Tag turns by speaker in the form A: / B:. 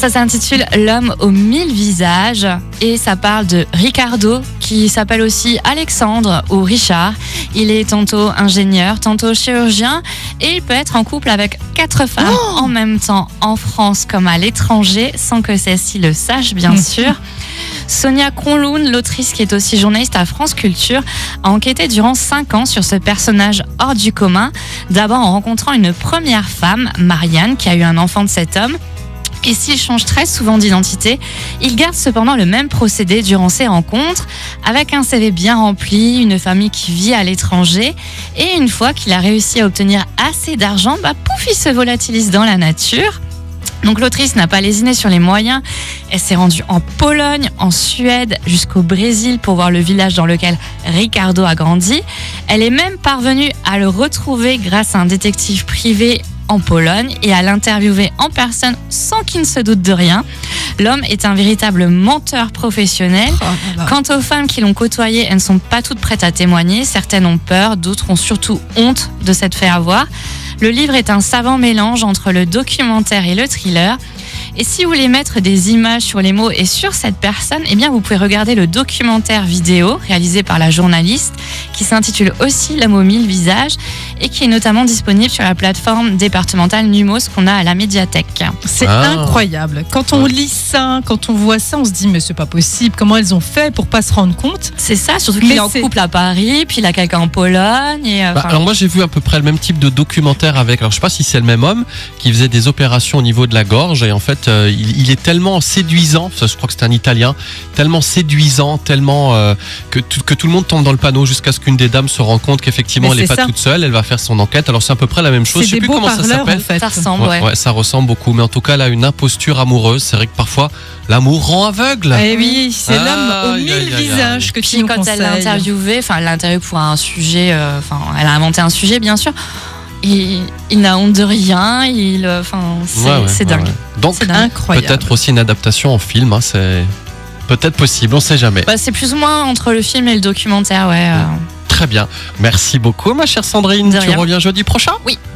A: Ça s'intitule L'homme aux 1000 visages et ça parle de Ricardo qui s'appelle aussi Alexandre ou Richard. Il est tantôt ingénieur, tantôt chirurgien et il peut être en couple avec 4 femmes en même temps en France comme à l'étranger sans que celle-ci le sache bien sûr. Sonia Kronlund, l'autrice qui est aussi journaliste à France Culture, a enquêté durant 5 ans sur ce personnage hors du commun. D'abord en rencontrant une première femme, Marianne, qui a eu un enfant de cet homme. Et s'il change très souvent d'identité, il garde cependant le même procédé durant ses rencontres, avec un CV bien rempli, une famille qui vit à l'étranger. Et une fois qu'il a réussi à obtenir assez d'argent, pouf, il se volatilise dans la nature. Donc l'autrice n'a pas lésiné sur les moyens. Elle s'est rendue en Pologne, en Suède, jusqu'au Brésil pour voir le village dans lequel Ricardo a grandi. Elle est même parvenue à le retrouver grâce à un détective privé en Pologne et à l'interviewer en personne sans qu'il ne se doute de rien. L'homme est un véritable menteur professionnel. Quant aux femmes qui l'ont côtoyé, elles ne sont pas toutes prêtes à témoigner. Certaines ont peur, d'autres ont surtout honte de s'être fait avoir. Le livre est un savant mélange entre le documentaire et le thriller. Et si vous voulez mettre des images sur les mots et sur cette personne, eh bien vous pouvez regarder le documentaire vidéo réalisé par la journaliste qui s'intitule aussi L'homme aux 1000 visages et qui est notamment disponible sur la plateforme départementale Numos qu'on a à la médiathèque.
B: C'est incroyable. Quand on lit ça, quand on voit ça, on se dit mais c'est pas possible. Comment elles ont fait pour pas se rendre compte?
A: C'est ça, surtout qu'il est en couple à Paris, puis il a quelqu'un en Pologne. Et,
C: alors moi j'ai vu à peu près le même type de documentaire avec, alors je sais pas si c'est le même homme qui faisait des opérations au niveau de la gorge et en fait il est tellement séduisant, je crois que c'est un Italien, tellement séduisant, tellement que tout le monde tombe dans le panneau jusqu'à ce qu'une des dames se rende compte qu'effectivement elle n'est pas toute seule, elle va faire son enquête. Alors c'est à peu près la même chose, je sais plus comment ça s'appelle.
B: En fait.
A: Ça ressemble,
C: ouais, ça ressemble beaucoup, mais en tout cas là une imposture amoureuse, c'est vrai que parfois l'amour rend aveugle.
B: Eh oui, c'est l'homme aux 1000 visages que tu nous conseilles.
A: Quand elle l'a interviewé, elle l'a interviewé pour un sujet, elle a inventé un sujet bien sûr. Il n'a honte de rien, c'est dingue.
C: Donc
A: c'est dingue.
B: Incroyable.
C: Peut-être aussi une adaptation en film, c'est peut-être possible, on ne sait jamais.
A: C'est plus ou moins entre le film et le documentaire,
C: Très bien, merci beaucoup ma chère Sandrine, tu reviens jeudi prochain ?
A: Oui.